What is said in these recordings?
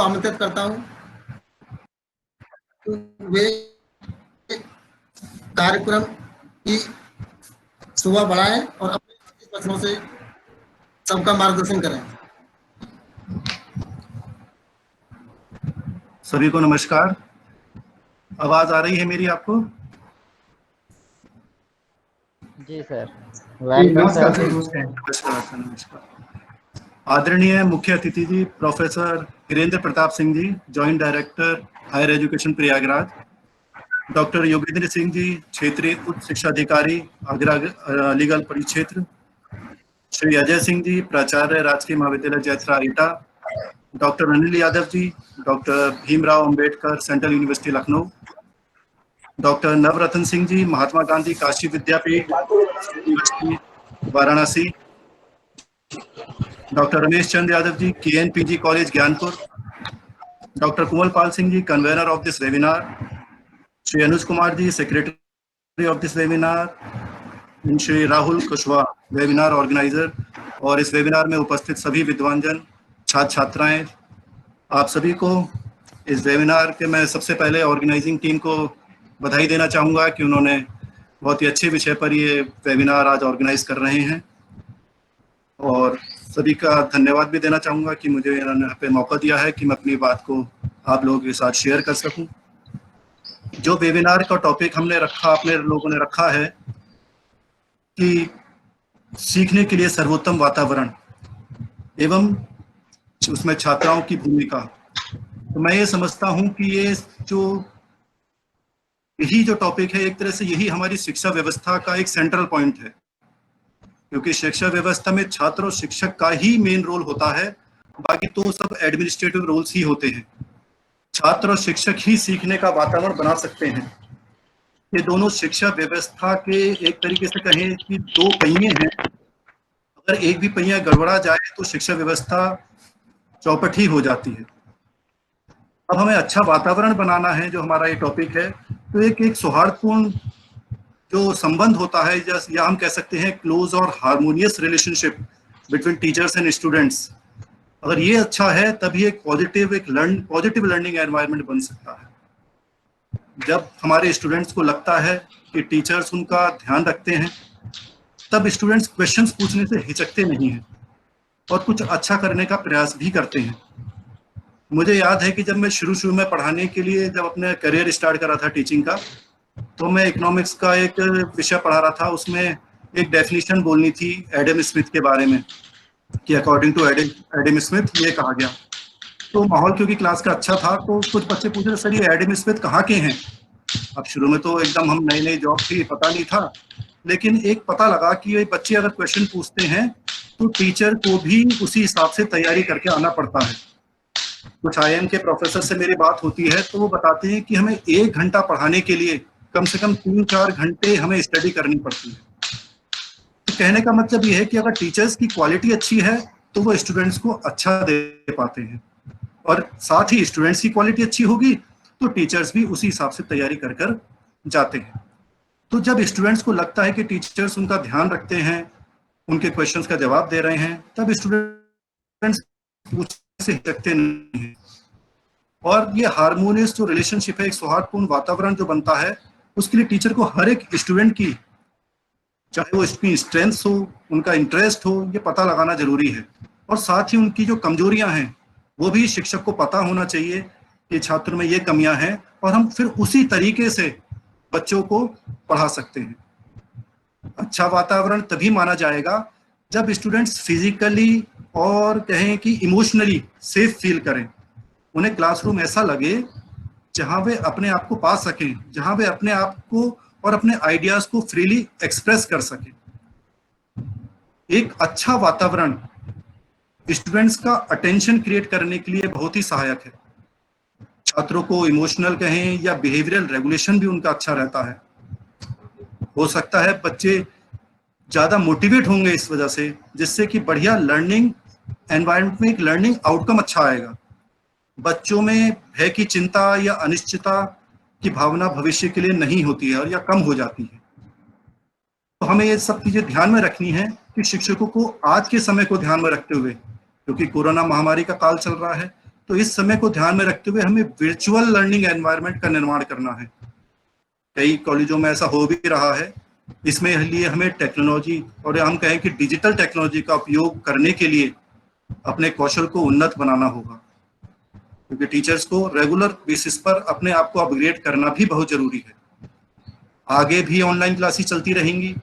आमंत्रित करता हूं कि वे कार्यक्रम की शोभा बढ़ाएं और अपने बच्चों से सबका मार्गदर्शन करें। सभी को नमस्कार। आवाज आ रही है मेरी आपको? जी सर, वेलकम सर। नमस्कार। नमस्कार। आदरणीय मुख्य अतिथि जी professor Virendra Pratap Singh ji, joint director higher education Prayagraj, doctor Yogendra Singh ji, क्षेत्रीय उच्च शिक्षा अधिकारी आगरा अलीगढ़ परिक्षेत्र, श्री अजय सिंह जी, प्राचार्य राजकीय महाविद्यालय Jaithara Etah, doctor Anil Yadav ji, doctor Bhimrao Ambedkar central university Lucknow, doctor Navratna Singh ji, Mahatma Gandhi Kashi Vidyapith university Varanasi, doctor Ramesh Chandra Yadav ji, KNPG college Gyanpur, doctor Kunwal Pal Singh ji, convener of this webinar, Shri Anuj Kumar ji, secretary of this webinar, Shri Rahul Kushwaha, webinar organiser, और इस वेबिनार में उपस्थित सभी विद्वानजन, छात्र छात्राएं, आप सभी को इस वेबिनार के मैं सबसे पहले ऑर्गेनाइजिंग टीम को बधाई देना चाहूँगा कि उन्होंने बहुत ही अच्छे विषय पर ये वेबिनार आज ऑर्गेनाइज कर रहे हैं, और सभी का धन्यवाद भी देना चाहूँगा कि मुझे इन्होंने यहाँ पे मौका दिया है कि मैं अपनी बात को आप लोगों के साथ शेयर कर सकूँ। जो वेबिनार का टॉपिक हमने रखा, अपने लोगों ने रखा है कि सीखने के लिए सर्वोत्तम वातावरण एवं उसमें छात्राओं की भूमिका। तो मैं ये समझता हूँ कि यही जो टॉपिक है, एक तरह से यही हमारी शिक्षा व्यवस्था का एक सेंट्रल पॉइंट है, क्योंकि शिक्षा व्यवस्था में छात्र और शिक्षक का ही मेन रोल होता है, बाकी तो सब एडमिनिस्ट्रेटिव रोल्स ही होते हैं। छात्र और शिक्षक ही सीखने का वातावरण बना सकते हैं। ये दोनों शिक्षा व्यवस्था के एक तरीके से कहें कि दो पहिए हैं, अगर एक भी पहिया गड़बड़ा जाए तो शिक्षा व्यवस्था चौपट ही हो जाती है। अब हमें अच्छा वातावरण बनाना है, जो हमारा ये टॉपिक है, तो एक सौहार्दपूर्ण जो संबंध होता है, या हम कह सकते हैं क्लोज और harmonious relationship between teachers and students, अगर ये अच्छा है तभी एक पॉजिटिव लर्निंग एनवायरनमेंट बन सकता है। जब हमारे स्टूडेंट्स को लगता है कि टीचर्स उनका ध्यान रखते हैं, तब स्टूडेंट्स क्वेश्चंस पूछने से हिचकते नहीं हैं और कुछ अच्छा करने का प्रयास भी करते हैं। मुझे याद है कि जब मैं शुरू में पढ़ाने के लिए जब अपने करियर स्टार्ट करा था टीचिंग का, तो मैं इकोनॉमिक्स का एक विषय पढ़ा रहा था। उसमें एक डेफिनेशन बोलनी थी एडम स्मिथ के बारे में कि अकॉर्डिंग टू एडम स्मिथ ये कहा गया। तो माहौल क्योंकि क्लास का अच्छा था, तो कुछ बच्चे पूछ रहे सर ये एडम स्मिथ कहाँ के हैं। अब शुरू में तो एकदम हम नई जॉब थी, पता नहीं था, लेकिन एक पता लगा कि ये बच्चे अगर क्वेश्चन पूछते हैं तो टीचर को भी उसी हिसाब से तैयारी करके आना पड़ता है। कुछ IIM के प्रोफेसर से मेरी बात होती है तो वो बताते हैं कि हमें 1 घंटा पढ़ाने के लिए कम से कम 3-4 घंटे हमें स्टडी करनी पड़ती है। तो कहने का मतलब ये है कि अगर टीचर्स की क्वालिटी अच्छी है तो वो स्टूडेंट्स को अच्छा दे पाते हैं, और साथ ही स्टूडेंट्स की क्वालिटी अच्छी होगी तो टीचर्स भी उसी हिसाब से तैयारी कर जाते हैं। तो जब स्टूडेंट्स को लगता है कि टीचर्स उनका ध्यान रखते हैं, उनके क्वेश्चंस का जवाब दे रहे हैं, तब स्टूडेंट्स पूछने से हिचकते नहीं हैं। और ये हार्मोनियस जो रिलेशनशिप है, एक सौहार्दपूर्ण वातावरण जो बनता है, उसके लिए टीचर को हर एक स्टूडेंट की, चाहे वो इसकी स्ट्रेंथ हो, उनका इंटरेस्ट हो, ये पता लगाना जरूरी है। और साथ ही उनकी जो कमजोरियां हैं वो भी शिक्षक को पता होना चाहिए कि छात्र में ये कमियां हैं, और हम फिर उसी तरीके से बच्चों को पढ़ा सकते हैं। अच्छा वातावरण तभी माना जाएगा जब स्टूडेंट्स फिजिकली और कहें कि इमोशनली सेफ फील करें। उन्हें क्लासरूम ऐसा लगे जहां वे अपने आप को पा सकें, जहां वे अपने आप को और अपने आइडियाज को फ्रीली एक्सप्रेस कर सकें। एक अच्छा वातावरण स्टूडेंट्स का अटेंशन क्रिएट करने के लिए बहुत ही सहायक है। छात्रों को इमोशनल कहें या बिहेवियरल रेगुलेशन भी उनका अच्छा रहता है। हो सकता है बच्चे ज्यादा मोटिवेट होंगे इस वजह से, जिससे कि बढ़िया लर्निंग एनवायरनमेंट में एक लर्निंग आउटकम अच्छा आएगा। बच्चों में भय की चिंता या अनिश्चितता की भावना भविष्य के लिए नहीं होती है और या कम हो जाती है। तो हमें ये सब चीजें ध्यान में रखनी है कि शिक्षकों को आज के समय को ध्यान में रखते हुए, क्योंकि कोरोना महामारी का काल चल रहा है, तो इस समय को ध्यान में रखते हुए हमें वर्चुअल लर्निंग एनवायरनमेंट का निर्माण करना है। कई कॉलेजों में ऐसा हो भी रहा है। इसमें लिए हमें टेक्नोलॉजी और हम कहें कि डिजिटल टेक्नोलॉजी का उपयोग करने के लिए अपने कौशल को उन्नत बनाना होगा, क्योंकि टीचर्स को रेगुलर बेसिस पर अपने आप को अपग्रेड करना भी बहुत जरूरी है। आगे भी ऑनलाइन क्लासेस चलती रहेंगी।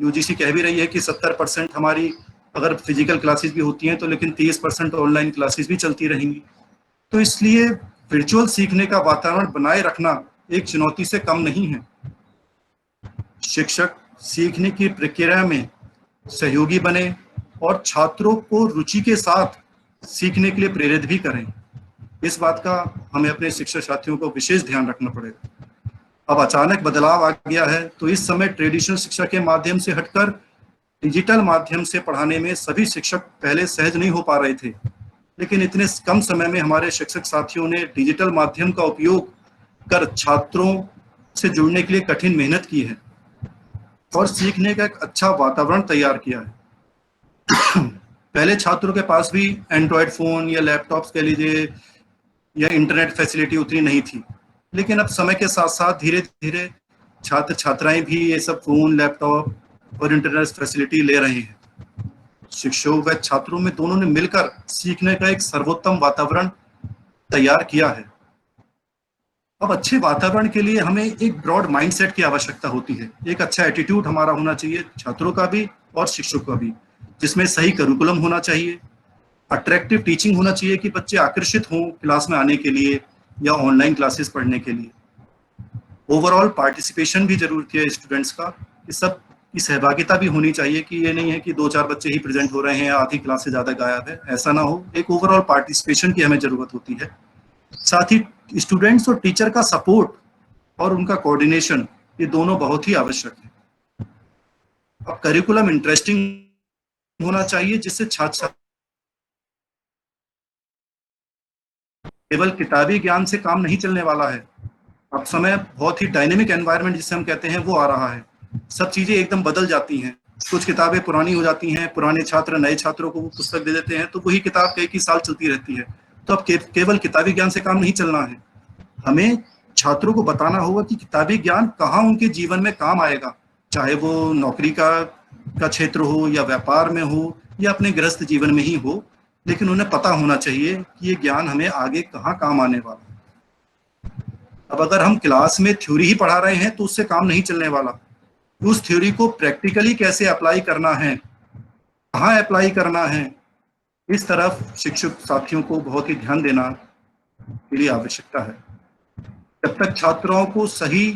यूजीसी कह भी रही है कि 70% हमारी अगर फिजिकल क्लासेस भी होती हैं तो लेकिन 30% ऑनलाइन क्लासेस भी चलती रहेंगी। तो इसलिए वर्चुअल सीखने का वातावरण बनाए रखना एक चुनौती से कम नहीं है। शिक्षक सीखने की प्रक्रिया में सहयोगी बने और छात्रों को रुचि के साथ सीखने के लिए प्रेरित भी करें। इस बात का हमें अपने शिक्षक साथियों को विशेष ध्यान रखना पड़ेगा। अब अचानक बदलाव आ गया है, तो इस समय ट्रेडिशनल शिक्षा के माध्यम से हटकर डिजिटल माध्यम से पढ़ाने में सभी शिक्षक पहले सहज नहीं हो पा रहे थे, लेकिन इतने कम समय में हमारे शिक्षक साथियों ने डिजिटल माध्यम का उपयोग कर छात्रों से जुड़ने के लिए कठिन मेहनत की है और सीखने का एक अच्छा वातावरण तैयार किया है। पहले छात्रों के पास भी एंड्रॉयड फोन या लैपटॉप्स कह लीजिए या इंटरनेट फैसिलिटी उतनी नहीं थी, लेकिन अब समय के साथ साथ धीरे धीरे छात्र छात्राएं भी ये सब फोन, लैपटॉप और इंटरनेट फैसिलिटी ले रहे हैं। शिक्षकों व छात्रों में दोनों ने मिलकर सीखने का एक सर्वोत्तम वातावरण तैयार किया है। अब अच्छे वातावरण के लिए हमें एक ब्रॉड माइंडसेट की आवश्यकता होती है। एक अच्छा एटीट्यूड हमारा होना चाहिए, छात्रों का भी और शिक्षकों का भी, जिसमें सही करिकुलम होना चाहिए, अट्रैक्टिव टीचिंग होना चाहिए कि बच्चे आकर्षित हों क्लास में आने के लिए या ऑनलाइन क्लासेस पढ़ने के लिए। ओवरऑल पार्टिसिपेशन भी जरूरी है स्टूडेंट्स का, कि सब की सहभागिता भी होनी चाहिए, कि ये नहीं है कि 2-4 बच्चे ही प्रेजेंट हो रहे हैं, आधी क्लास से ज्यादा गायब है, ऐसा ना हो। एक ओवरऑल पार्टिसिपेशन की हमें जरूरत होती है। साथ ही स्टूडेंट्स और टीचर का सपोर्ट और उनका कोऑर्डिनेशन, ये दोनों बहुत ही आवश्यक है। अब करिकुलम इंटरेस्टिंग होना चाहिए, जिससे छात्र केवल किताबी ज्ञान से काम नहीं चलने वाला है। अब समय बहुत ही डायनेमिक एनवायरनमेंट जिसे हम कहते हैं वो आ रहा है। सब चीजें एकदम बदल जाती हैं। कुछ किताबें पुरानी हो जाती हैं, पुराने छात्र नए छात्रों को वो पुस्तक दे देते हैं, तो वही किताब कई साल चलती रहती है। तो अब केवल किताबी ज्ञान से काम नहीं चलना है। हमें छात्रों को बताना होगा कि किताबी ज्ञान कहाँ उनके जीवन में काम आएगा, चाहे वो नौकरी का क्षेत्र हो या व्यापार में हो या अपने गृहस्थ जीवन में ही हो, लेकिन उन्हें पता होना चाहिए कि ये ज्ञान हमें आगे कहाँ काम आने वाला है। अब अगर हम क्लास में थ्योरी ही पढ़ा रहे हैं तो उससे काम नहीं चलने वाला। उस थ्योरी को प्रैक्टिकली कैसे अप्लाई करना है, कहाँ अप्लाई करना है, इस तरफ शिक्षक साथियों को बहुत ही ध्यान देना के लिए आवश्यकता है। जब तक छात्रों को सही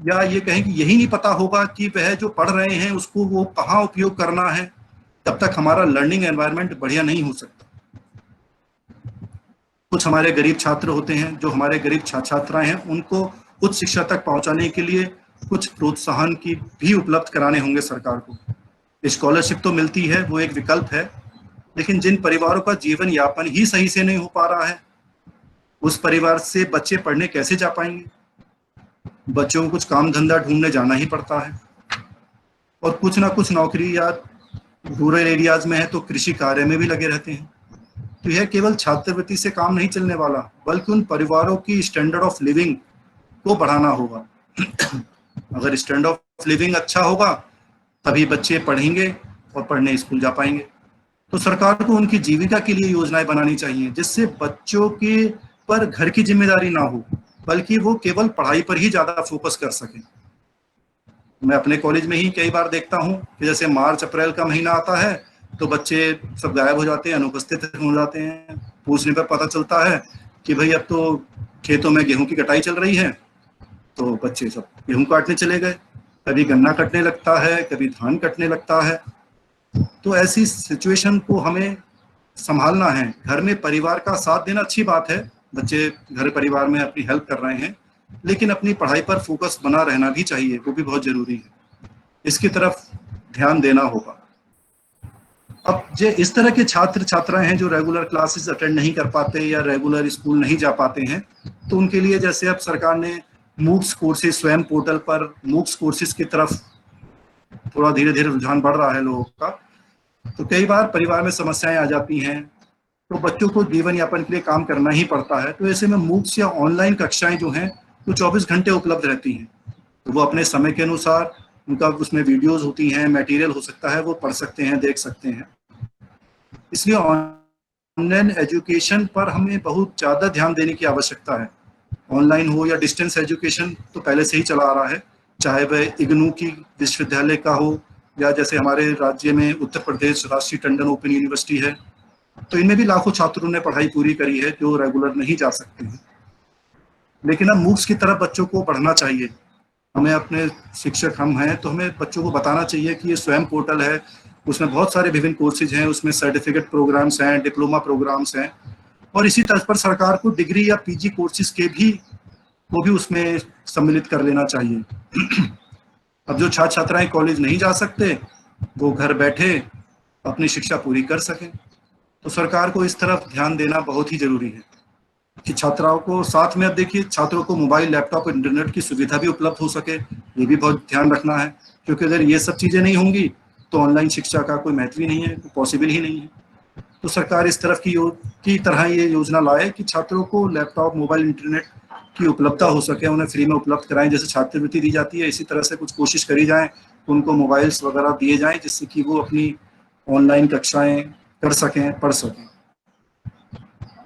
या ये कहें कि यही नहीं पता होगा कि वह जो पढ़ रहे हैं उसको वो कहाँ उपयोग करना है, तब तक हमारा लर्निंग एनवायरनमेंट बढ़िया नहीं हो सकता। कुछ हमारे गरीब छात्र होते हैं, जो हमारे गरीब छात्राएं हैं, उनको उच्च शिक्षा तक पहुंचाने के लिए कुछ प्रोत्साहन की भी उपलब्ध कराने होंगे सरकार को। स्कॉलरशिप तो मिलती है, वो एक विकल्प है, लेकिन जिन परिवारों का जीवन यापन ही सही से नहीं हो पा रहा है, उस परिवार से बच्चे पढ़ने कैसे जा पाएंगे। बच्चों को कुछ काम धंधा ढूंढने जाना ही पड़ता है, और कुछ ना कुछ नौकरी या रूरल एरियाज में है तो कृषि कार्य में भी लगे रहते हैं। तो यह केवल छात्रवृत्ति से काम नहीं चलने वाला, बल्कि उन परिवारों की स्टैंडर्ड ऑफ लिविंग को बढ़ाना होगा। अगर स्टैंडर्ड ऑफ लिविंग अच्छा होगा तभी बच्चे पढ़ेंगे और पढ़ने स्कूल जा पाएंगे। तो सरकार को उनकी जीविका के लिए योजनाएं बनानी चाहिए, जिससे बच्चों के पर घर की जिम्मेदारी ना हो, बल्कि वो केवल पढ़ाई पर ही ज्यादा फोकस कर सके। मैं अपने कॉलेज में ही कई बार देखता हूँ कि जैसे मार्च अप्रैल का महीना आता है तो बच्चे सब गायब हो जाते हैं, अनुपस्थित हो जाते हैं। पूछने पर पता चलता है कि भाई अब तो खेतों में गेहूं की कटाई चल रही है, तो बच्चे सब गेहूं काटने चले गए। कभी गन्ना कटने लगता है, कभी धान कटने लगता है। तो ऐसी सिचुएशन को हमें संभालना है। घर में परिवार का साथ देना अच्छी बात है, बच्चे घर परिवार में अपनी हेल्प कर रहे हैं, लेकिन अपनी पढ़ाई पर फोकस बना रहना भी चाहिए, वो भी बहुत जरूरी है। इसकी तरफ ध्यान देना होगा। अब जो इस तरह के छात्र छात्राएं हैं जो रेगुलर क्लासेस अटेंड नहीं कर पाते या रेगुलर स्कूल नहीं जा पाते हैं, तो उनके लिए जैसे अब सरकार ने मूक्स कोर्सेज स्वयं पोर्टल पर मूक्स कोर्सेज की तरफ थोड़ा धीरे धीरे रुझान बढ़ रहा है लोगों का। तो कई बार परिवार में समस्याएं आ जाती हैं, तो बच्चों को जीवन यापन के लिए काम करना ही पड़ता है। तो ऐसे में मूक्स या ऑनलाइन कक्षाएं जो हैं वो 24 घंटे उपलब्ध रहती हैं, तो वो अपने समय के अनुसार उनका उसमें वीडियोज होती हैं, मटेरियल हो सकता है, वो पढ़ सकते हैं, देख सकते हैं। इसलिए ऑनलाइन एजुकेशन पर हमें बहुत ज़्यादा ध्यान देने की आवश्यकता है। ऑनलाइन हो या डिस्टेंस एजुकेशन तो पहले से ही चला आ रहा है, चाहे वह इग्नू की विश्वविद्यालय का हो या जैसे हमारे राज्य में उत्तर प्रदेश राष्ट्रीय टंडन ओपन यूनिवर्सिटी है, तो इनमें भी लाखों छात्रों ने पढ़ाई पूरी करी है जो रेगुलर नहीं जा सकते हैं। लेकिन अब मूक्स की तरफ बच्चों को बढ़ना चाहिए। हमें अपने शिक्षक हम हैं तो हमें बच्चों को बताना चाहिए कि ये स्वयं पोर्टल है, उसमें बहुत सारे विभिन्न कोर्सेज हैं, उसमें सर्टिफिकेट प्रोग्राम्स हैं, डिप्लोमा प्रोग्राम्स हैं, और इसी तर्ज पर सरकार को डिग्री या पीजी कोर्सेज के भी वो भी उसमें सम्मिलित कर लेना चाहिए। अब जो छात्र छात्राएं कॉलेज नहीं जा सकते वो घर बैठे अपनी शिक्षा पूरी कर सकें, तो सरकार को इस तरफ ध्यान देना बहुत ही जरूरी है कि छात्राओं को साथ में, अब देखिए छात्रों को मोबाइल, लैपटॉप, इंटरनेट की सुविधा भी उपलब्ध हो सके, ये भी बहुत ध्यान रखना है, क्योंकि अगर ये सब चीजें नहीं होंगी तो ऑनलाइन शिक्षा का कोई महत्व ही नहीं है, पॉसिबल ही नहीं है। तो सरकार इस तरफ की तरह ये योजना लाए कि छात्रों को लैपटॉप, मोबाइल, इंटरनेट की उपलब्धता हो सके, उन्हें फ्री में उपलब्ध कराएं। जैसे छात्रवृत्ति दी जाती है, इसी तरह से कुछ कोशिश करी जाए, उनको मोबाइल्स वगैरह दिए जाएं जिससे कि वो अपनी ऑनलाइन कक्षाएं कर सकें, पढ़ सकें।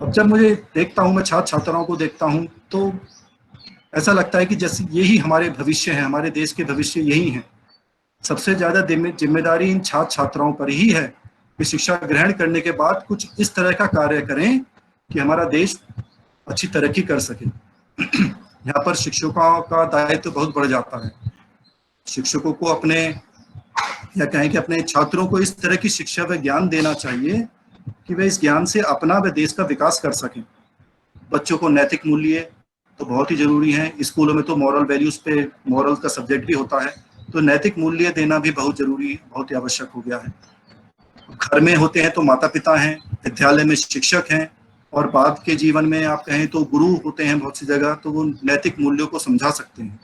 अब जब मुझे देखता हूँ, मैं छात्र छात्राओं को देखता हूँ, तो ऐसा लगता है कि जैसे यही हमारे भविष्य है, हमारे देश के भविष्य यही हैं। सबसे ज्यादा जिम्मेदारी इन छात्र छात्राओं पर ही है कि शिक्षा ग्रहण करने के बाद कुछ इस तरह का कार्य करें कि हमारा देश अच्छी तरक्की कर सके। यहाँ पर शिक्षकों का दायित्व बहुत बढ़ जाता है। शिक्षकों को अपने, या कहें कि अपने छात्रों को इस तरह की शिक्षा व ज्ञान देना चाहिए कि वे इस ज्ञान से अपना व देश का विकास कर सकें। बच्चों को नैतिक मूल्य तो बहुत ही जरूरी हैं। स्कूलों में तो मॉरल वैल्यूज पे मॉरल का सब्जेक्ट भी होता है, तो नैतिक मूल्य देना भी बहुत जरूरी, बहुत ही आवश्यक हो गया है। घर में होते हैं तो माता पिता हैं, विद्यालय में शिक्षक हैं, और बाद के जीवन में आप कहें तो गुरु होते हैं बहुत सी जगह, तो वो नैतिक मूल्यों को समझा सकते हैं।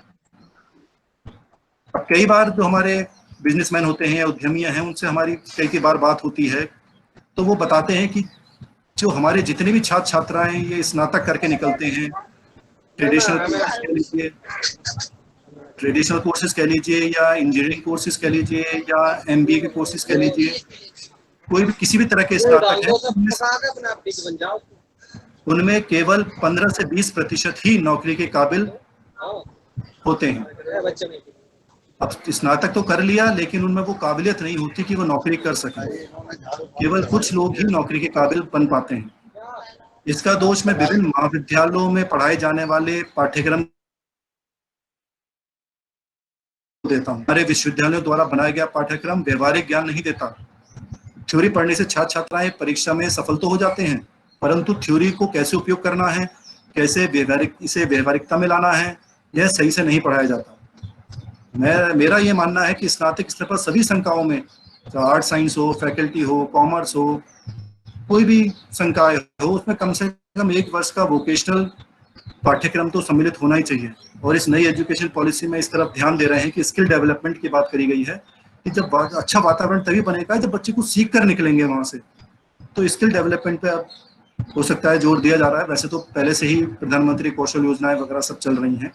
अब कई बार जो हमारे बिजनेसमैन होते हैं या उद्यमियां हैं, उनसे हमारी कई बार बात होती है, तो वो बताते हैं कि जो हमारे जितने भी छात्र छात्राएं ये स्नातक करके निकलते हैं, ट्रेडिशनल कोर्सेज कह लीजिए या इंजीनियरिंग कोर्सेज कह लीजिए या MBA के कोर्सेज कह लीजिए, कोई भी किसी भी तरह के स्नातक है, उनमें केवल 15 से 20% ही नौकरी के काबिल होते हैं। अब स्नातक तो कर लिया, लेकिन उनमें वो काबिलियत नहीं होती कि वो नौकरी कर सकें। केवल कुछ लोग ही नौकरी के काबिल बन पाते हैं। इसका दोष मैं विभिन्न महाविद्यालयों में पढ़ाए जाने वाले पाठ्यक्रम देता हूँ। हमारे विश्वविद्यालयों द्वारा बनाया गया पाठ्यक्रम व्यवहारिक ज्ञान नहीं देता। थ्योरी पढ़ने से छात्र छात्राएं परीक्षा में सफल तो हो जाते हैं, परंतु थ्योरी को कैसे उपयोग करना है, कैसे इसे व्यवहारिकता में लाना है, यह सही से नहीं पढ़ाया जाता। मेरा ये मानना है कि स्नातक स्तर पर सभी संकायों में, आर्ट साइंस हो, फैकल्टी हो, कॉमर्स हो, कोई भी संकाय हो, उसमें कम से कम 1 वर्ष का वोकेशनल पाठ्यक्रम तो सम्मिलित होना ही चाहिए। और इस नई एजुकेशन पॉलिसी में इस तरफ ध्यान दे रहे हैं कि स्किल डेवलपमेंट की बात करी गई है कि जब अच्छा वातावरण तभी बनेगा जब बच्चे को सीख कर निकलेंगे वहां से। तो स्किल डेवलपमेंट पे अब हो सकता है जोर दिया जा रहा है। वैसे तो पहले से ही प्रधानमंत्री कौशल योजनाएं वगैरह सब चल रही हैं।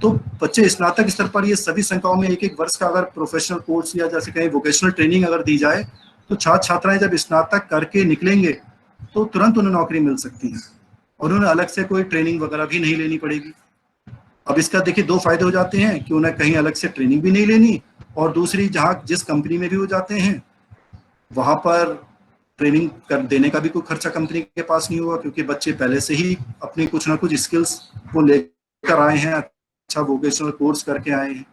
तो बच्चे स्नातक स्तर पर ये सभी संकायों में 1-1 वर्ष का अगर प्रोफेशनल कोर्स या जैसे कहीं वोकेशनल ट्रेनिंग अगर दी जाए, तो छात्र छात्राएं जब स्नातक करके निकलेंगे तो तुरंत उन्हें नौकरी मिल सकती है और उन्हें अलग से कोई ट्रेनिंग वगैरह भी नहीं लेनी पड़ेगी। अब इसका देखिए 2 फायदे हो जाते हैं कि उन्हें कहीं अलग से ट्रेनिंग भी नहीं लेनी, और दूसरी जिस कंपनी में भी वो जाते हैं वहां पर ट्रेनिंग कर देने का भी कोई खर्चा कंपनी के पास नहीं होगा, क्योंकि बच्चे पहले से ही अपनी कुछ ना कुछ स्किल्स वो लेकर आए हैं, अच्छा वोकेशनल कोर्स करके आए हैं।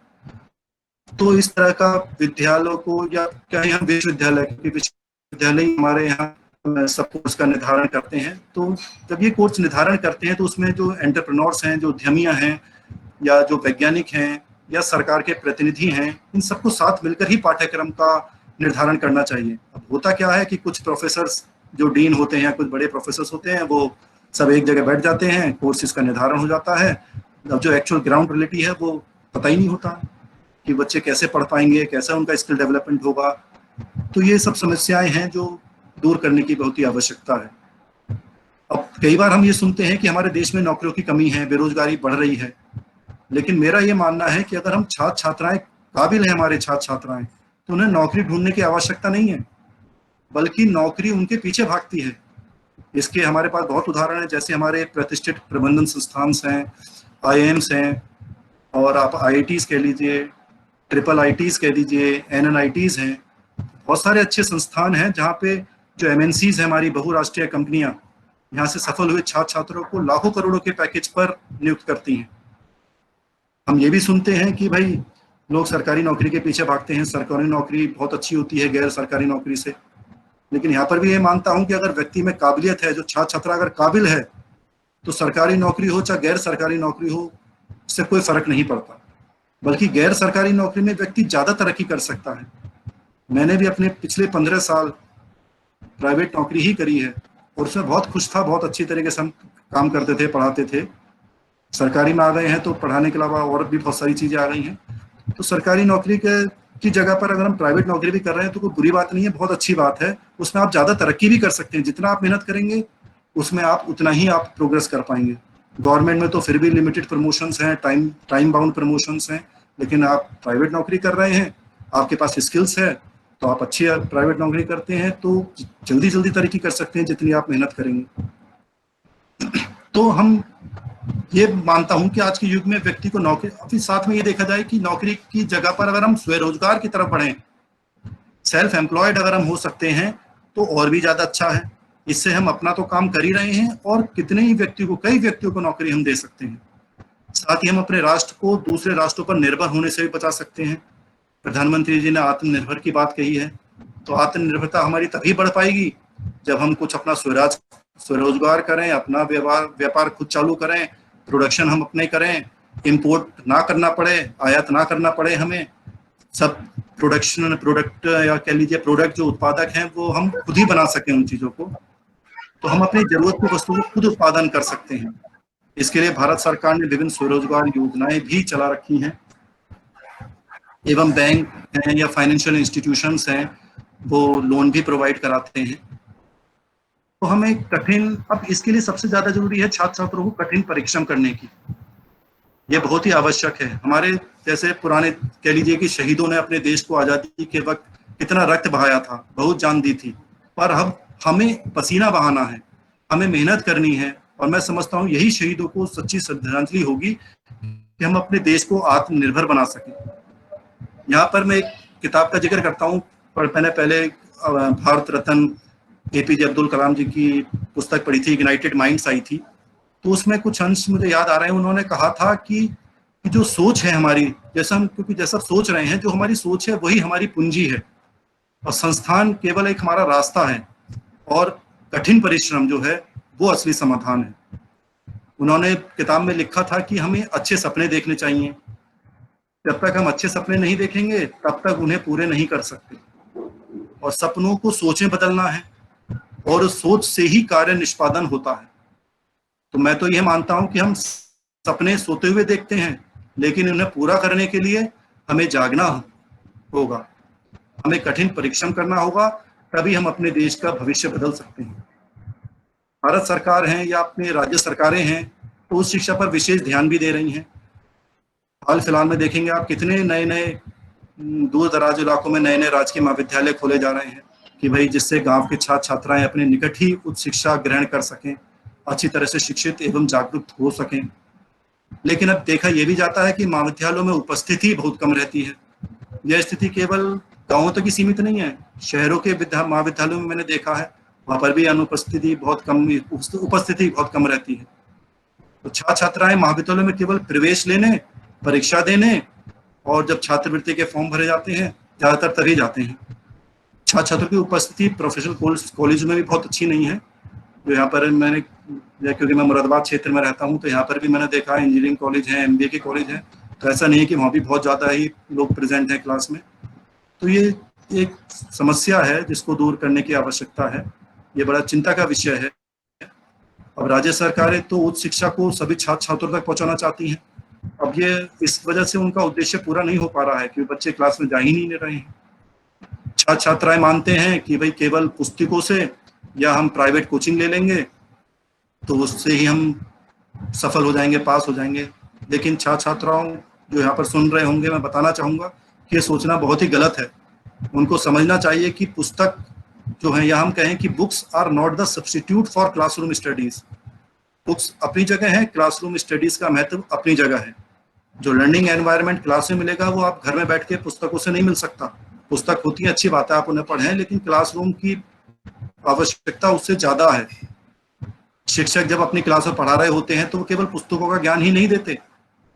तो इस तरह का विद्यालयों को, या कहें हम विश्वविद्यालय, क्योंकि विश्वविद्यालय हमारे यहाँ सब कोर्स का निर्धारण करते हैं, तो जब ये कोर्स निर्धारण करते हैं तो उसमें जो एंटरप्रेन्योर्स हैं, जो उद्यमियां हैं, या जो वैज्ञानिक हैं, या सरकार के प्रतिनिधि हैं, इन सबको साथ मिलकर ही पाठ्यक्रम का निर्धारण करना चाहिए। अब होता क्या है कि कुछ प्रोफेसर्स जो डीन होते हैं, कुछ बड़े प्रोफेसर्स होते हैं, वो सब एक जगह बैठ जाते हैं, कोर्सेज का निर्धारण हो जाता है, अब जो एक्चुअल ग्राउंड रियलिटी है वो पता ही नहीं होता कि बच्चे कैसे पढ़ पाएंगे, कैसा उनका स्किल डेवलपमेंट होगा। तो ये सब समस्याएं हैं जो दूर करने की बहुत ही आवश्यकता है। अब कई बार हम ये सुनते हैं कि हमारे देश में नौकरियों की कमी है, बेरोजगारी बढ़ रही है, लेकिन मेरा ये मानना है कि अगर हम छात्र छात्राएं काबिल हैं, हमारे छात्र छात्राएं, तो उन्हें नौकरी ढूंढने की आवश्यकता नहीं है, बल्कि नौकरी उनके पीछे भागती है। इसके हमारे पास बहुत उदाहरण है, जैसे हमारे प्रतिष्ठित प्रबंधन संस्थान हैं, आईआईएम्स हैं, और आप आईआईटीज कह लीजिए, ट्रिपल आईटीज कह दीजिए, एनएनआईटीज हैं। बहुत सारे अच्छे संस्थान हैं जहाँ पे जो एमएनसीज हैं, हमारी बहुराष्ट्रीय कंपनियां, यहाँ से सफल हुए छात्र छात्रों को लाखों करोड़ों के पैकेज पर नियुक्त करती हैं। हम ये भी सुनते हैं कि भाई लोग सरकारी नौकरी के पीछे भागते हैं, सरकारी नौकरी बहुत अच्छी होती है गैर सरकारी नौकरी से। लेकिन यहाँ पर भी ये मानता हूँ कि अगर व्यक्ति में काबिलियत है, जो छात्र छात्रा अगर काबिल है, तो सरकारी नौकरी हो चाहे गैर सरकारी नौकरी हो, इससे कोई फर्क नहीं पड़ता, बल्कि गैर सरकारी नौकरी में व्यक्ति ज्यादा तरक्की कर सकता है। मैंने भी अपने पिछले 15 साल प्राइवेट नौकरी ही करी है और उसमें बहुत खुश था, बहुत अच्छी तरीके से हम काम करते थे, पढ़ाते थे। सरकारी में आ गए हैं तो पढ़ाने के अलावा और भी बहुत सारी चीजें आ गई हैं, तो सरकारी नौकरी की जगह पर अगर हम प्राइवेट नौकरी भी कर रहे हैं तो कोई बुरी बात नहीं है, बहुत अच्छी बात है। उसमें आप ज्यादा तरक्की भी कर सकते हैं, जितना आप मेहनत करेंगे उसमें आप उतना ही आप प्रोग्रेस कर पाएंगे। गवर्नमेंट में तो फिर भी लिमिटेड प्रमोशंस हैं, टाइम बाउंड प्रमोशंस हैं, लेकिन आप प्राइवेट नौकरी कर रहे हैं, आपके पास स्किल्स है, तो आप अच्छी प्राइवेट नौकरी करते हैं तो जल्दी जल्दी तरक्की कर सकते हैं जितनी आप मेहनत करेंगे। तो हम ये मानता हूं कि आज के युग में व्यक्ति को नौकरी, अभी साथ में ये देखा जाए कि नौकरी की जगह पर अगर हम स्वरोजगार की तरफ बढ़ें, सेल्फ एम्प्लॉयड अगर हम हो सकते हैं तो और भी ज्यादा अच्छा है। इससे हम अपना तो काम कर ही रहे हैं और कितने ही व्यक्तियों को, कई व्यक्तियों को नौकरी हम दे सकते हैं। साथ ही हम अपने राष्ट्र को दूसरे राष्ट्रों पर निर्भर होने से भी बचा सकते हैं। प्रधानमंत्री जी ने आत्मनिर्भर की बात कही है, तो आत्मनिर्भरता हमारी तभी बढ़ पाएगी जब हम कुछ अपना स्वरोजगार करें, अपना व्यापार खुद चालू करें, प्रोडक्शन हम अपने करें, इंपोर्ट ना करना पड़े, आयात ना करना पड़े, हमें सब प्रोडक्ट या कह लीजिए प्रोडक्ट जो उत्पादक हैं वो हम खुद ही बना सकें उन चीजों को, तो हम अपनी जरूरत की वस्तुओं को खुद उत्पादन कर सकते हैं। इसके लिए भारत सरकार ने विभिन्न स्वरोजगार योजनाएं भी चला रखी हैं, एवं बैंक हैं या फाइनेंशियल इंस्टीट्यूशंस हैं वो लोन भी प्रोवाइड कराते हैं। तो हमें अब इसके लिए सबसे ज्यादा जरूरी है छात्र छात्रों को कठिन परिश्रम करने की, ये बहुत ही आवश्यक है। हमारे जैसे पुराने कह लीजिए कि शहीदों ने अपने देश को आजादी के वक्त कितना रक्त बहाया था, बहुत जान दी थी, पर अब हमें पसीना बहाना है, हमें मेहनत करनी है, और मैं समझता हूँ यही शहीदों को सच्ची श्रद्धांजलि होगी कि हम अपने देश को आत्मनिर्भर बना सकें। यहाँ पर मैं एक किताब का जिक्र करता हूँ, पर मैंने पहले भारत रत्न एपीजे अब्दुल कलाम जी की पुस्तक पढ़ी थी, इग्नाइटेड माइंड्स आई थी, तो उसमें कुछ अंश मुझे याद आ रहे हैं। उन्होंने कहा था कि जो सोच है हमारी, क्योंकि जैसा सोच रहे हैं, जो हमारी सोच है वही हमारी पूंजी है, और संस्थान केवल एक हमारा रास्ता है, और कठिन परिश्रम जो है वो असली समाधान है। उन्होंने किताब में लिखा था कि हमें अच्छे सपने देखने चाहिए, जब तक हम अच्छे सपने नहीं देखेंगे तब तक उन्हें पूरे नहीं कर सकते, और सपनों को सोचें बदलना है, और उस सोच से ही कार्य निष्पादन होता है। तो मैं तो यह मानता हूं कि हम सपने सोते हुए देखते हैं, लेकिन उन्हें पूरा करने के लिए हमें जागना होगा, हमें कठिन परिश्रम करना होगा, तभी हम अपने देश का भविष्य बदल सकते हैं। भारत सरकार है या अपने राज्य सरकारें हैं तो उस शिक्षा पर विशेष ध्यान भी दे रही हैं। हाल फिलहाल में देखेंगे आप कितने नए नए दूर दराज इलाकों में नए नए राजकीय महाविद्यालय खोले जा रहे हैं कि भाई जिससे गांव के छात्र छात्राएं अपने निकट ही उच्च शिक्षा ग्रहण कर सकें, अच्छी तरह से शिक्षित एवं जागरूक हो सकें। लेकिन अब देखा यह भी जाता है कि महाविद्यालयों में उपस्थिति बहुत कम रहती है। यह स्थिति केवल गांवों तक ही सीमित नहीं है, शहरों के महाविद्यालयों में मैंने देखा है, वहां पर भी उपस्थिति बहुत कम रहती है। तो छात्र छात्राएं महाविद्यालयों में केवल प्रवेश लेने, परीक्षा देने, और जब छात्रवृत्ति के फॉर्म भरे जाते हैं ज्यादातर तभी जाते हैं। छात्र छात्रों की उपस्थिति प्रोफेशनल कॉलेज में भी बहुत अच्छी नहीं है। जो यहाँ पर मैंने, क्योंकि मैं मुरादाबाद क्षेत्र में रहता हूँ, तो यहाँ पर भी मैंने देखा है इंजीनियरिंग कॉलेज है, एमबीए के कॉलेज है, तो ऐसा नहीं है कि वहाँ भी बहुत ज्यादा ही लोग प्रेजेंट हैं क्लास में। तो ये एक समस्या है जिसको दूर करने की आवश्यकता है, ये बड़ा चिंता का विषय है। अब राज्य सरकारें तो उच्च शिक्षा को सभी छात्र छात्रों तक पहुंचाना चाहती हैं, अब ये इस वजह से उनका उद्देश्य पूरा नहीं हो पा रहा है क्योंकि बच्चे क्लास में जा ही नहीं रहे हैं। छात्र छात्राएं मानते हैं कि भाई केवल पुस्तकों से या हम प्राइवेट कोचिंग ले लेंगे तो उससे ही हम सफल हो जाएंगे, पास हो जाएंगे। लेकिन छात्र छात्राओं जो यहाँ पर सुन रहे होंगे, मैं बताना चाहूंगा कि ये सोचना बहुत ही गलत है। उनको समझना चाहिए कि पुस्तक जो है, या हम कहें कि books are not the substitute for classroom studies. Books अपनी जगह है, क्लासरूम स्टडीज का महत्व अपनी जगह है। जो लर्निंग एनवायरनमेंट क्लास में मिलेगा वो आप घर में बैठ के पुस्तकों से नहीं मिल सकता। पुस्तक होती है, अच्छी बात है, आप उन्हें पढ़ें, लेकिन क्लासरूम की आवश्यकता उससे ज्यादा है। शिक्षक जब अपनी क्लास में पढ़ा रहे होते हैं तो वो केवल पुस्तकों का ज्ञान ही नहीं देते,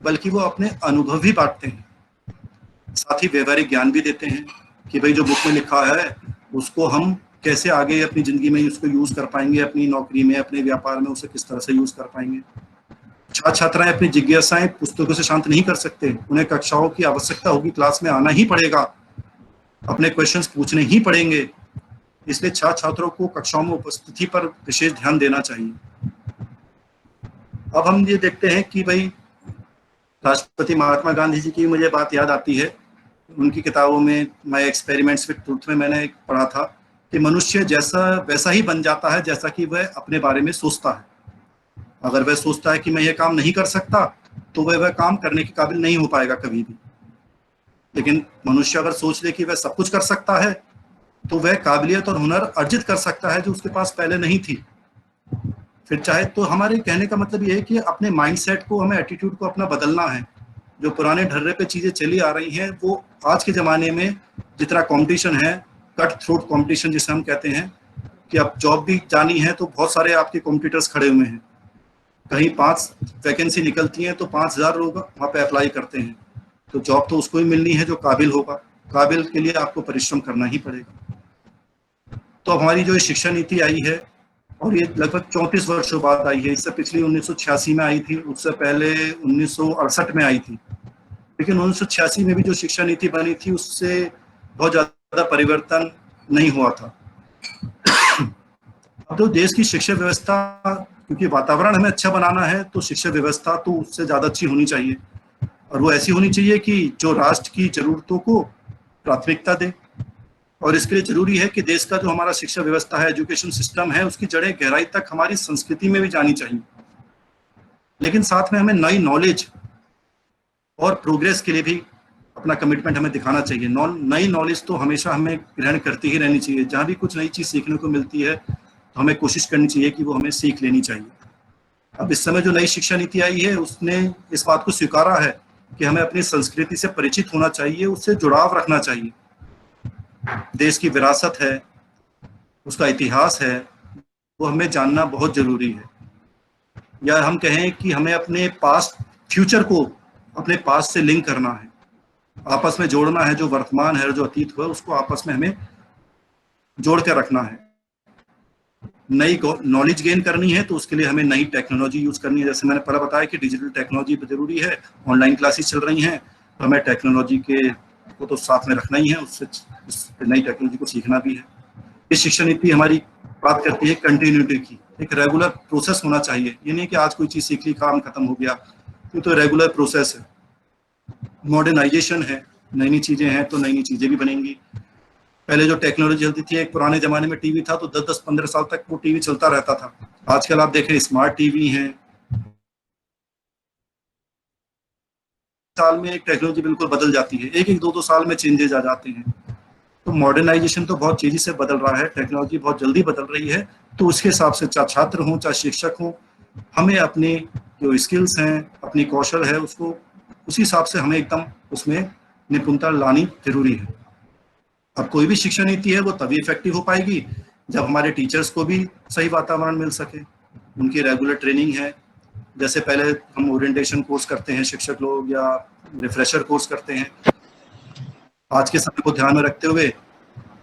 बल्कि वो अपने अनुभव भी बांटते हैं, साथ ही व्यवहारिक ज्ञान भी देते हैं कि भाई जो बुक में लिखा है उसको हम कैसे आगे अपनी जिंदगी में उसको यूज कर पाएंगे, अपनी नौकरी में, अपने व्यापार में उसे किस तरह से यूज कर पाएंगे। छात्र छात्राएं अपनी जिज्ञासाएं पुस्तकों से शांत नहीं कर सकते, उन्हें कक्षाओं की आवश्यकता होगी, क्लास में आना ही पड़ेगा, अपने क्वेश्चंस पूछने ही पड़ेंगे। इसलिए छात्र छात्रों को कक्षाओं में उपस्थिति पर विशेष ध्यान देना चाहिए। अब हम ये देखते हैं कि भाई राष्ट्रपति महात्मा गांधी जी की मुझे बात याद आती है। उनकी किताबों में, माय एक्सपेरिमेंट्स विद ट्रूथ में मैंने पढ़ा था कि मनुष्य जैसा वैसा ही बन जाता है जैसा कि वह अपने बारे में सोचता है। अगर वह सोचता है कि मैं ये काम नहीं कर सकता तो वह काम करने के काबिल नहीं हो पाएगा कभी भी। लेकिन मनुष्य अगर सोच ले कि वह सब कुछ कर सकता है तो वह काबिलियत और हुनर अर्जित कर सकता है जो उसके पास पहले नहीं थी। फिर चाहे तो हमारे कहने का मतलब ये है कि अपने माइंडसेट को, हमें एटीट्यूड को अपना बदलना है। जो पुराने ढर्रे पे चीजें चली आ रही हैं वो आज के जमाने में जितना कंपटीशन है, कट थ्रोट कंपटीशन जिसे हम कहते हैं, कि अब जॉब भी जानी है तो बहुत सारे आपके कॉम्पिटिटर्स खड़े हुए हैं। कहीं 5 वैकेंसी निकलती हैं तो 5000 लोग वहाँ पे अप्लाई करते हैं। तो जॉब तो उसको ही मिलनी है जो काबिल होगा। काबिल के लिए आपको परिश्रम करना ही पड़ेगा। तो हमारी जो शिक्षा नीति आई है, और ये लगभग 34 वर्षों बाद आई है। इससे पिछली 1986 में आई थी, उससे पहले 1968 में आई थी। लेकिन 1986 में भी जो शिक्षा नीति बनी थी उससे बहुत ज्यादा परिवर्तन नहीं हुआ था। अब तो देश की शिक्षा व्यवस्था, क्योंकि वातावरण हमें अच्छा बनाना है तो शिक्षा व्यवस्था तो उससे ज्यादा अच्छी होनी चाहिए, और वो ऐसी होनी चाहिए कि जो राष्ट्र की जरूरतों को प्राथमिकता दे। और इसके लिए जरूरी है कि देश का जो हमारा शिक्षा व्यवस्था है, एजुकेशन सिस्टम है, उसकी जड़ें गहराई तक हमारी संस्कृति में भी जानी चाहिए। लेकिन साथ में हमें नई नॉलेज और प्रोग्रेस के लिए भी अपना कमिटमेंट हमें दिखाना चाहिए। नई नॉलेज तो हमेशा हमें ग्रहण करती ही रहनी चाहिए। जहाँ भी कुछ नई चीज सीखने को मिलती है तो हमें कोशिश करनी चाहिए कि वो हमें सीख लेनी चाहिए। अब इस समय जो नई शिक्षा नीति आई है उसने इस बात को स्वीकारा है कि हमें अपनी संस्कृति से परिचित होना चाहिए, उससे जुड़ाव रखना चाहिए। देश की विरासत है, उसका इतिहास है, वो हमें जानना बहुत जरूरी है। या हम कहें कि हमें अपने पास्ट, फ्यूचर को अपने पास्ट से लिंक करना है, आपस में जोड़ना है। जो वर्तमान है, जो अतीत हुआ, उसको आपस में हमें जोड़ कर रखना है। नई नॉलेज गेन करनी है तो उसके लिए हमें नई टेक्नोलॉजी यूज करनी है। जैसे मैंने पहले बताया कि डिजिटल टेक्नोलॉजी जरूरी है, ऑनलाइन क्लासेस चल रही हैं, तो हमें टेक्नोलॉजी के को तो साथ में रखना ही है, उससे नई टेक्नोलॉजी को सीखना भी है। इस शिक्षा नीति हमारी बात करती है कंटिन्यूटी की। एक रेगुलर प्रोसेस होना चाहिए। ये नहीं कि आज कोई चीज सीख ली, काम खत्म हो गया। ये तो रेगुलर प्रोसेस है। मॉडर्नाइजेशन है, नई नई चीजें हैं तो नई नई चीजें भी बनेंगी। पहले जो टेक्नोलॉजी चलती थी, एक पुराने जमाने में टीवी था तो 10-15 साल तक वो टीवी चलता रहता था। आजकल आप देखें स्मार्ट टीवी हैं, साल में एक टेक्नोलॉजी बिल्कुल बदल जाती है, एक 2-2 साल में चेंजेस आ जाते हैं। तो मॉडर्नाइजेशन तो बहुत तेजी से बदल रहा है, टेक्नोलॉजी बहुत जल्दी बदल रही है। तो उसके हिसाब से चाहे छात्र हों चाहे शिक्षक हों, हमें अपनी जो स्किल्स हैं, अपनी कौशल है, उसको उसी हिसाब से हमें एकदम उसमें निपुणता लानी जरूरी है। अब कोई भी शिक्षा नीति है वो तभी इफेक्टिव हो पाएगी जब हमारे टीचर्स को भी सही वातावरण मिल सके, उनकी रेगुलर ट्रेनिंग है। जैसे पहले हम ओरिएंटेशन कोर्स करते हैं शिक्षक लोग, या रिफ्रेशर कोर्स करते हैं। आज के समय को ध्यान में रखते हुए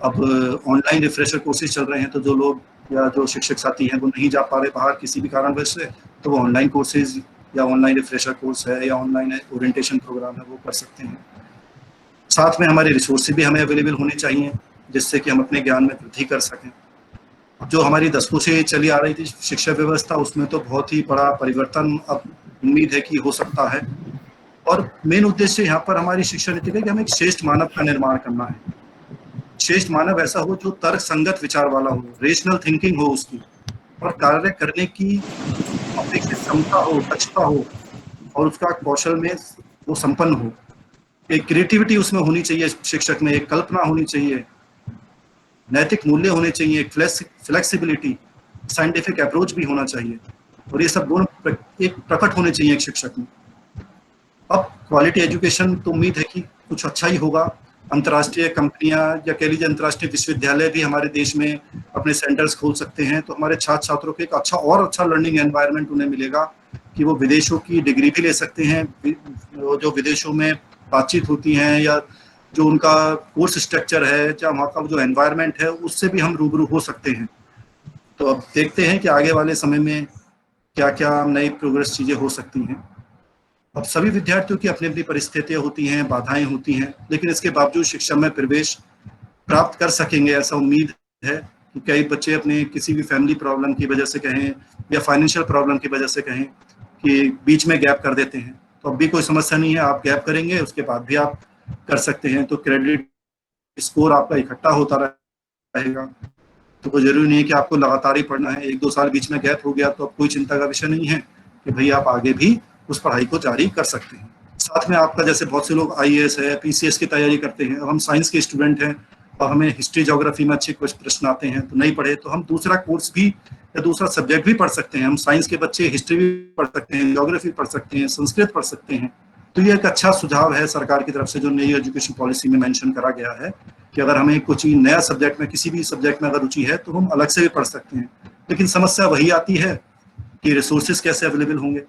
अब ऑनलाइन रिफ्रेशर कोर्सेज चल रहे हैं। तो जो लोग या जो शिक्षक साथी हैं वो नहीं जा पा रहे बाहर किसी भी कारणवश से, तो वो ऑनलाइन कोर्सेज या ऑनलाइन रिफ्रेशर कोर्स है या ऑनलाइन ओरिएंटेशन प्रोग्राम है वो कर सकते हैं। साथ में हमारे रिसोर्सेज भी हमें अवेलेबल होने चाहिए जिससे कि हम अपने ज्ञान में वृद्धि कर सकें। जो हमारी दशकों से चली आ रही थी शिक्षा व्यवस्था, उसमें तो बहुत ही बड़ा परिवर्तन अब उम्मीद है कि हो सकता है। और मेन उद्देश्य यहाँ पर हमारी शिक्षा नीति का कि हमें एक श्रेष्ठ मानव का निर्माण करना है। श्रेष्ठ मानव ऐसा हो जो तर्क संगत विचार वाला हो, रेशनल थिंकिंग हो उसकी, और कार्य करने की अपेक्षित क्षमता हो, दक्षता हो, और उसका कौशल में वो संपन्न हो। एक क्रिएटिविटी उसमें होनी चाहिए शिक्षक में, एक कल्पना होनी चाहिए, नैतिक मूल्य होने चाहिए, फ्लेक्सिबिलिटी, साइंटिफिक अप्रोच भी होना चाहिए, और ये सब गुण एक प्रकट होने चाहिए एक शिक्षक में। अब क्वालिटी एजुकेशन तो उम्मीद है कि कुछ अच्छा ही होगा। अंतर्राष्ट्रीय कंपनियां या कह लीजिए अंतर्राष्ट्रीय विश्वविद्यालय भी हमारे देश में अपने सेंटर्स खोल सकते हैं, तो हमारे छात्र छात्रों को एक अच्छा लर्निंग एनवायरनमेंट उन्हें मिलेगा कि वो विदेशों की डिग्री भी ले सकते हैं, जो विदेशों में बातचीत होती हैं या जो उनका कोर्स स्ट्रक्चर है या वहाँ का जो एनवायरनमेंट है उससे भी हम रूबरू हो सकते हैं। तो अब देखते हैं कि आगे वाले समय में क्या क्या नई प्रोग्रेस चीज़ें हो सकती हैं। अब सभी विद्यार्थियों की अपनी अपनी परिस्थितियां होती हैं, बाधाएं होती हैं, लेकिन इसके बावजूद शिक्षा में प्रवेश प्राप्त कर सकेंगे ऐसा उम्मीद है कि कई बच्चे अपने किसी भी फैमिली प्रॉब्लम की वजह से कहें या फाइनेंशियल प्रॉब्लम की वजह से कहें कि बीच में गैप कर देते हैं, तो अब भी कोई समस्या नहीं है, आप गैप करेंगे उसके बाद भी आप कर सकते हैं, तो क्रेडिट स्कोर आपका इकट्ठा होता रहेगा। तो कोई जरूरी नहीं है कि आपको लगातार ही पढ़ना है, 1-2 साल बीच में गैप हो गया तो अब कोई चिंता का विषय नहीं है कि भाई आप आगे भी उस पढ़ाई को जारी कर सकते हैं। साथ में आपका जैसे बहुत से लोग आईएएस है, पीसीएस की तैयारी करते हैं, अब हम साइंस के स्टूडेंट हैं और हमें हिस्ट्री ज्योग्राफी में अच्छे कुछ प्रश्न आते हैं तो नहीं पढ़े तो हम दूसरा कोर्स भी या दूसरा सब्जेक्ट भी पढ़ सकते हैं। हम साइंस के बच्चे हिस्ट्री भी पढ़ सकते हैं, ज्योग्राफी पढ़ सकते हैं, संस्कृत पढ़ सकते हैं। तो ये एक अच्छा सुझाव है सरकार की तरफ से जो नई एजुकेशन पॉलिसी में मेंशन करा गया है कि अगर हमें कुछ नया सब्जेक्ट में किसी भी सब्जेक्ट में अगर रुचि है तो हम अलग से भी पढ़ सकते हैं। लेकिन समस्या वही आती है कि रिसोर्सेज कैसे अवेलेबल होंगे।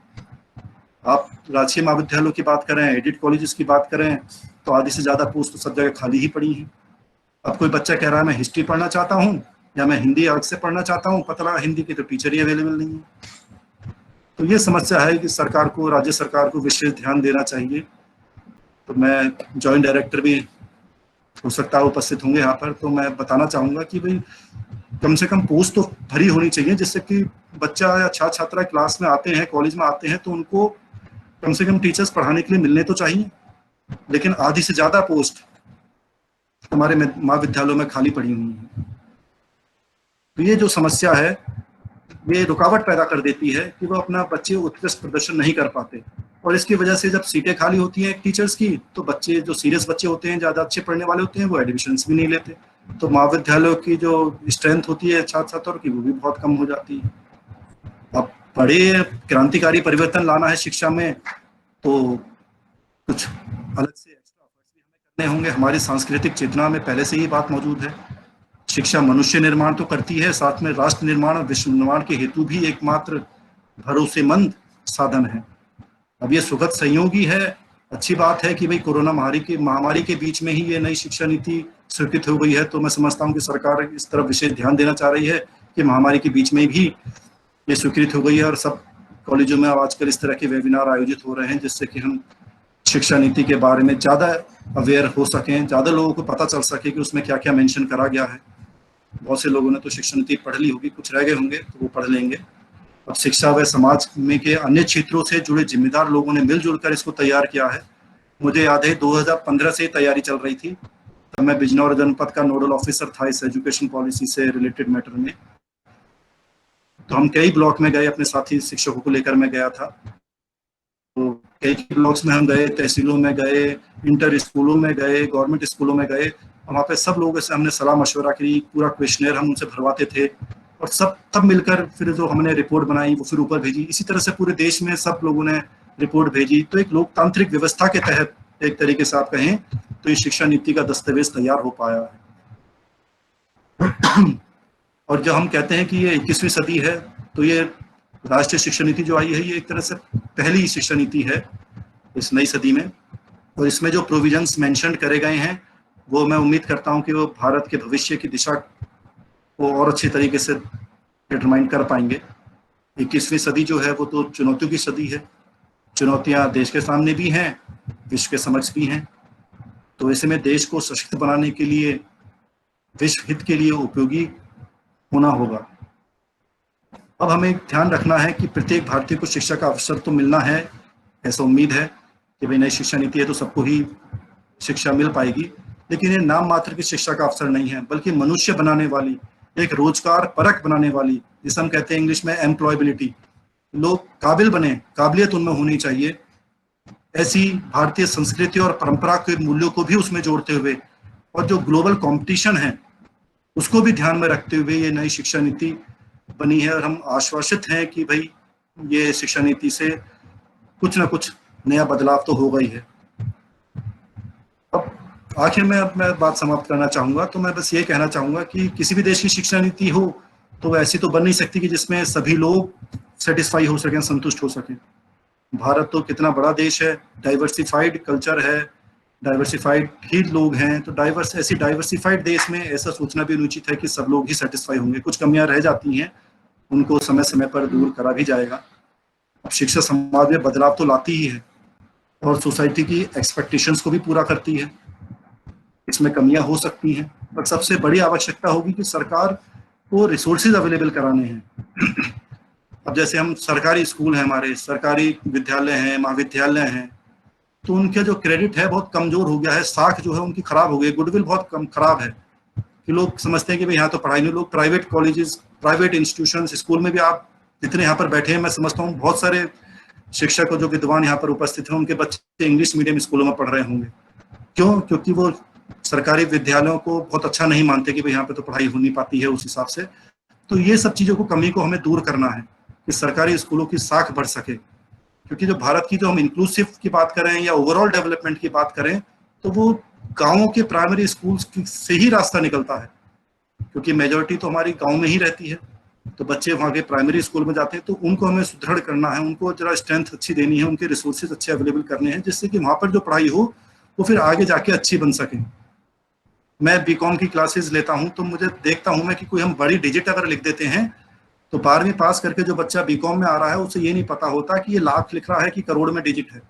आप राजकीय महाविद्यालयों की बात करें, एडिट कॉलेजेस की बात करें तो आधी से ज्यादा पोस्ट तो सब जगह खाली ही पड़ी हैं। अब कोई बच्चा कह रहा है मैं हिस्ट्री पढ़ना चाहता हूँ या मैं हिंदी अलग से पढ़ना चाहता हूँ, पता लगा हिंदी की तो टीचर ही अवेलेबल नहीं है। तो ये समस्या है कि सरकार को, राज्य सरकार को विशेष ध्यान देना चाहिए। तो मैं जॉइंट डायरेक्टर भी हो सकता है उपस्थित होंगे यहाँ पर, तो मैं बताना चाहूंगा कि भाई कम से कम पोस्ट तो भरी होनी चाहिए जिससे कि बच्चा या छात्र छात्रा क्लास में आते हैं, कॉलेज में आते हैं तो उनको कम से कम टीचर्स पढ़ाने के लिए मिलने तो चाहिए। लेकिन आधी से ज्यादा पोस्ट हमारे महाविद्यालयों में खाली पड़ी हुई है। तो ये जो समस्या है ये रुकावट पैदा कर देती है कि वो अपना बच्चे उत्कृष्ट प्रदर्शन नहीं कर पाते, और इसकी वजह से जब सीटें खाली होती हैं टीचर्स की तो बच्चे जो सीरियस बच्चे होते हैं, ज्यादा अच्छे पढ़ने वाले होते हैं, वो एडमिशन्स भी नहीं लेते। तो महाविद्यालयों की जो स्ट्रेंथ होती है छात्र छात्रों की वो भी बहुत कम हो जाती है। अब बड़े क्रांतिकारी परिवर्तन लाना है शिक्षा में तो कुछ अलग से एक्स्ट्रा एफर्ट्स भी हमें करने होंगे। हमारी सांस्कृतिक चेतना में पहले से ही बात मौजूद है। शिक्षा मनुष्य निर्माण तो करती है, साथ में राष्ट्र निर्माण और विश्व निर्माण के हेतु भी एकमात्र भरोसेमंद साधन है। अब ये सुखद संयोगी है, अच्छी बात है कि भाई कोरोना महामारी के बीच में ही ये नई शिक्षा नीति स्वीकृत हो गई है। तो मैं समझता हूँ कि सरकार इस तरफ विशेष ध्यान देना चाह रही है कि महामारी के बीच में भी ये स्वीकृत हो गई है, और सब कॉलेजों में आजकल इस तरह के वेबिनार आयोजित हो रहे हैं जिससे कि हम शिक्षा नीति के बारे में ज़्यादा अवेयर हो सकें, ज़्यादा लोगों को पता चल सके कि उसमें क्या क्या मेंशन करा गया है। बहुत से लोगों ने तो शिक्षा नीति पढ़ ली होगी, कुछ रह गए होंगे तो वो पढ़ लेंगे। अब शिक्षा व समाज में के अन्य क्षेत्रों से जुड़े जिम्मेदार लोगों ने मिलजुल कर इसको तैयार किया है। मुझे याद है 2015 से तैयारी चल रही थी, तब मैं बिजनौर जनपद का नोडल ऑफिसर था इस एजुकेशन पॉलिसी से रिलेटेड मैटर में। तो हम कई ब्लॉक में गए, अपने साथी शिक्षकों को लेकर मैं गया था। तो कई ब्लॉक्स में हम गए, तहसीलों में गए, इंटर स्कूलों में गए, गवर्नमेंट स्कूलों में गए। वहाँ पे सब लोगों से हमने सलाह मशवरा की, पूरा क्वेश्चनर हम उनसे भरवाते थे, और सब तब मिलकर फिर जो हमने रिपोर्ट बनाई वो फिर ऊपर भेजी। इसी तरह से पूरे देश में सब लोगों ने रिपोर्ट भेजी। तो एक लोकतांत्रिक व्यवस्था के तहत एक तरीके से आप कहें तो ये शिक्षा नीति का दस्तावेज तैयार हो पाया है। और जब हम कहते हैं कि ये 21वीं सदी है तो ये राष्ट्रीय शिक्षा नीति जो आई है ये एक तरह से पहली शिक्षा नीति है इस नई सदी में, और इसमें जो प्रोविजंस मेंशन करे गए हैं वो मैं उम्मीद करता हूं कि वो भारत के भविष्य की दिशा को और अच्छी तरीके से डिटरमाइन कर पाएंगे। 21वीं सदी जो है वो तो चुनौतियों की सदी है। चुनौतियां देश के सामने भी हैं, विश्व के समक्ष भी हैं। तो ऐसे में देश को सशक्त बनाने के लिए, विश्व हित के लिए उपयोगी होना होगा। अब हमें ध्यान रखना है कि प्रत्येक भारतीय को शिक्षा का अवसर तो मिलना है, ऐसा उम्मीद है कि भाई नई शिक्षा नीति है तो सबको ही शिक्षा मिल पाएगी। लेकिन ये नाम मात्र की शिक्षा का अवसर नहीं है, बल्कि मनुष्य बनाने वाली, एक रोजगार परक बनाने वाली, जिसे हम कहते हैं इंग्लिश में एम्प्लॉयबिलिटी। लोग काबिल बने, काबिलियत उनमें होनी चाहिए, ऐसी भारतीय संस्कृति और परंपरा के मूल्यों को भी उसमें जोड़ते हुए, और जो ग्लोबल कंपटीशन है उसको भी ध्यान में रखते हुए ये नई शिक्षा नीति बनी है। और हम आश्वासित हैं कि भाई ये शिक्षा नीति से कुछ ना कुछ नया बदलाव तो होगा ही है। अब आखिर में अब मैं बात समाप्त करना चाहूंगा, तो मैं बस ये कहना चाहूंगा कि किसी भी देश की शिक्षा नीति हो तो ऐसी तो बन नहीं सकती कि जिसमें सभी लोग सेटिस्फाई हो सकें, संतुष्ट हो सकें। भारत तो कितना बड़ा देश है, डाइवर्सिफाइड कल्चर है, डाइवर्सिफाइड ही लोग हैं, तो ऐसी डाइवर्सिफाइड देश में ऐसा सोचना भी अनुचित है कि सब लोग ही सेटिस्फाई होंगे। कुछ कमियां रह जाती हैं, उनको समय समय पर दूर करा भी जाएगा। अब शिक्षा समाज में बदलाव तो लाती ही है और सोसाइटी की एक्सपेक्टेशंस को भी पूरा करती है। इसमें कमियां हो सकती हैं, पर सबसे बड़ी आवश्यकता होगी कि सरकार को रिसोर्सेज अवेलेबल कराने हैं। अब जैसे हम सरकारी स्कूल हैं, हमारे सरकारी विद्यालय हैं, महाविद्यालय हैं, तो उनका जो क्रेडिट है बहुत कमजोर हो गया है, साख जो है उनकी खराब हो गई, गुडविल बहुत कम खराब है कि लोग समझते हैं कि भाई यहाँ तो पढ़ाई नहीं। लोग private colleges, private institution, school में भी आप जितने यहाँ पर बैठे हैं, मैं समझता हूँ बहुत सारे शिक्षक और जो विद्वान यहाँ पर उपस्थित हैं, उनके बच्चे इंग्लिश मीडियम स्कूलों में पढ़ रहे होंगे। क्यों? क्योंकि वो सरकारी विद्यालयों को बहुत अच्छा नहीं मानते कि भाई यहाँ पे तो पढ़ाई हो नहीं पाती है उस हिसाब से। तो ये सब चीजों को, कमी को हमें दूर करना है कि सरकारी स्कूलों की साख बढ़ सके। क्योंकि जो भारत की, जो हम इंक्लूसिव की बात करें या ओवरऑल डेवलपमेंट की बात करें, तो वो गांवों के प्राइमरी स्कूल्स से ही रास्ता निकलता है, क्योंकि मेजोरिटी तो हमारी गांव में ही रहती है। तो बच्चे वहाँ के प्राइमरी स्कूल में जाते हैं, तो उनको हमें सुदृढ़ करना है, उनको जरा स्ट्रेंथ अच्छी देनी है, उनके रिसोर्सेज अच्छे अवेलेबल करने हैं, जिससे कि वहाँ पर जो पढ़ाई हो वो फिर आगे जाके अच्छी बन सके। मैं बीकॉम की क्लासेस लेता हूँ, तो मुझे देखता हूँ मैं कि कोई हम बड़ी डिजिट अगर लिख देते हैं, तो 12वीं पास करके जो बच्चा बीकॉम में आ रहा है उसे ये नहीं पता होता कि ये लाख लिख रहा है कि करोड़ में डिजिट है,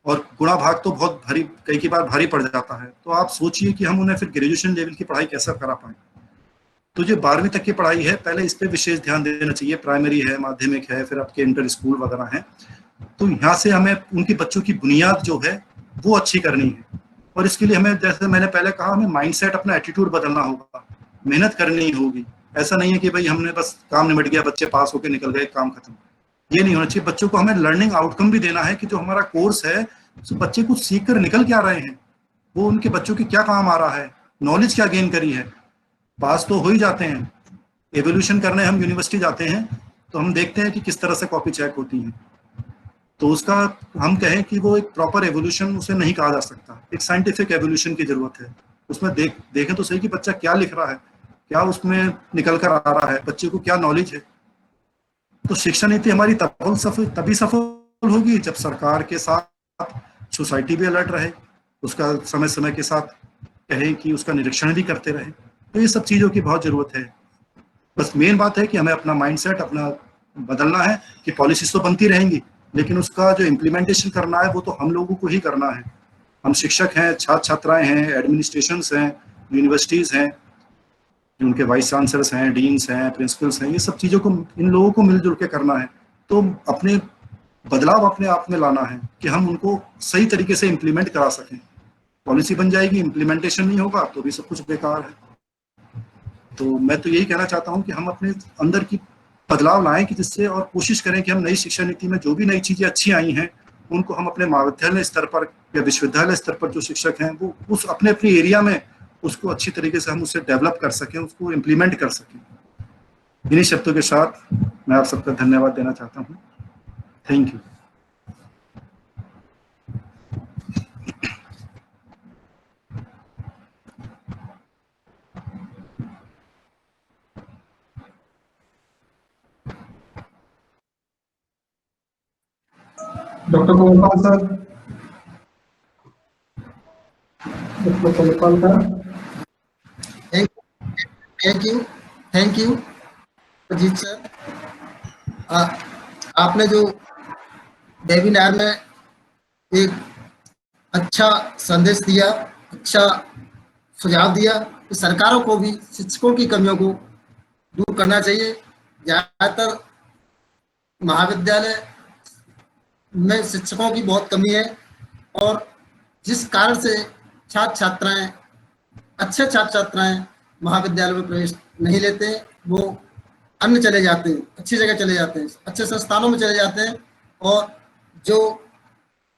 और गुणा भाग तो बहुत भारी, कई बार भारी पड़ जाता है। तो आप सोचिए कि हम उन्हें फिर ग्रेजुएशन लेवल की पढ़ाई कैसे करा पाए। तो जो 12वीं तक की पढ़ाई है, पहले इस पे विशेष ध्यान देना चाहिए। प्राइमरी है, माध्यमिक है, फिर आपके इंटर स्कूल वगैरह है। तो यहाँ से हमें उनकी बच्चों की बुनियाद जो है वो अच्छी करनी है, और इसके लिए हमें, जैसे मैंने पहले कहा, हमें माइंडसेट, अपना एटीट्यूड बदलना होगा, मेहनत करनी होगी। ऐसा नहीं है कि भाई हमने बस काम निमट गया, बच्चे पास होकर निकल गए, काम खत्म। ये नहीं होना चाहिए। बच्चों को हमें लर्निंग आउटकम भी देना है कि जो हमारा कोर्स है, तो बच्चे कुछ सीख कर निकल क्या रहे हैं, वो उनके बच्चों के क्या काम आ रहा है, नॉलेज क्या गेन करी है। पास तो हो ही जाते हैं, एवोल्यूशन करने हम यूनिवर्सिटी जाते हैं तो हम देखते हैं कि किस तरह से कॉपी चेक होती है। तो उसका हम कहें कि वो एक प्रॉपर एवोल्यूशन उसे नहीं कहा जा सकता, एक साइंटिफिक एवोल्यूशन की जरूरत है। उसमें देखें तो सही कि बच्चा क्या लिख रहा है, क्या उसमें निकल कर आ रहा है, बच्चे को क्या नॉलेज है। तो शिक्षा नीति हमारी तभी सफल होगी जब सरकार के साथ सोसाइटी भी अलर्ट रहे, उसका समय समय के साथ कहें कि उसका निरीक्षण भी करते रहे। तो ये सब चीजों की बहुत जरूरत है। बस मेन बात है कि हमें अपना माइंडसेट अपना बदलना है कि पॉलिसीज तो बनती रहेंगी, लेकिन उसका जो इम्प्लीमेंटेशन करना है वो तो हम लोगों को ही करना है। हम शिक्षक हैं, छात्र छात्राएं हैं, एडमिनिस्ट्रेशंस हैं, यूनिवर्सिटीज हैं, उनके वाइस चांसलर्स हैं, डीन्स हैं, प्रिंसिपल्स हैं, ये सब चीज़ों को इन लोगों को मिलजुल के करना है। तो अपने बदलाव अपने आप में लाना है कि हम उनको सही तरीके से इम्प्लीमेंट करा सकें। पॉलिसी बन जाएगी, इम्प्लीमेंटेशन नहीं होगा तो भी सब कुछ बेकार है। तो मैं तो यही कहना चाहता हूँ कि हम अपने अंदर की बदलाव लाएं, कि जिससे, और कोशिश करें कि हम नई शिक्षा नीति में जो भी नई चीजें अच्छी आई हैं उनको हम अपने महाविद्यालय स्तर पर या विश्वविद्यालय स्तर पर जो शिक्षक हैं वो उस अपने अपने एरिया में उसको अच्छी तरीके से हम उसे डेवलप कर सकें, उसको इम्प्लीमेंट कर सकें। इन्हीं शब्दों के साथ मैं आप सबका धन्यवाद देना चाहता हूँ। Thank you. Doctor Gopal sir, doctor Gopal sir. Thank you Ajit sir. आपने जो वेबिनार में एक अच्छा संदेश दिया, अच्छा सुझाव दिया कि सरकारों को भी शिक्षकों की कमियों को दूर करना चाहिए। ज़्यादातर महाविद्यालय में शिक्षकों की बहुत कमी है, और जिस कारण से छात्र छात्राएं अच्छे छात्र छात्राएं महाविद्यालय में प्रवेश नहीं लेते हैं, वो अन्य चले जाते हैं, अच्छी जगह चले जाते हैं, अच्छे संस्थानों में चले जाते हैं। और जो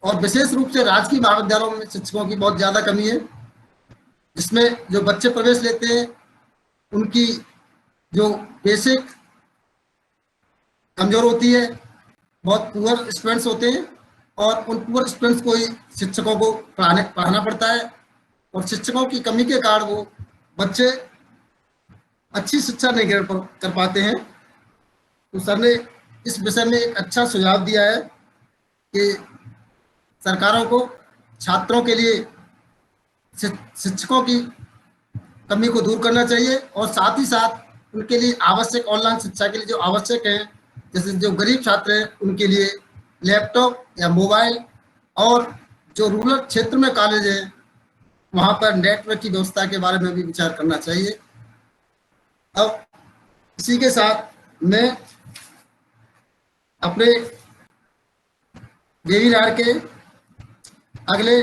और विशेष रूप से राजकीय महाविद्यालयों में शिक्षकों की बहुत ज़्यादा कमी है, जिसमें जो बच्चे प्रवेश लेते हैं उनकी जो बेसिक कमजोर होती है, बहुत पुअर स्टूडेंट्स होते हैं, और उन पुअर स्टूडेंट्स को ही शिक्षकों को पढ़ाना पड़ता है, और शिक्षकों की कमी के कारण वो बच्चे अच्छी शिक्षा नहीं ग्रहण कर पाते हैं। तो सर ने इस विषय में एक अच्छा सुझाव दिया है कि सरकारों को छात्रों के लिए शिक्षकों की कमी को दूर करना चाहिए, और साथ ही साथ उनके लिए आवश्यक ऑनलाइन शिक्षा के लिए जो आवश्यक है, जैसे जो गरीब छात्र हैं उनके लिए लैपटॉप या मोबाइल, और जो रूरल क्षेत्र में कॉलेज है वहाँ पर नेटवर्क की व्यवस्था के बारे में भी विचार करना चाहिए। अब इसी के साथ मैं अपने वेबिनार के अगले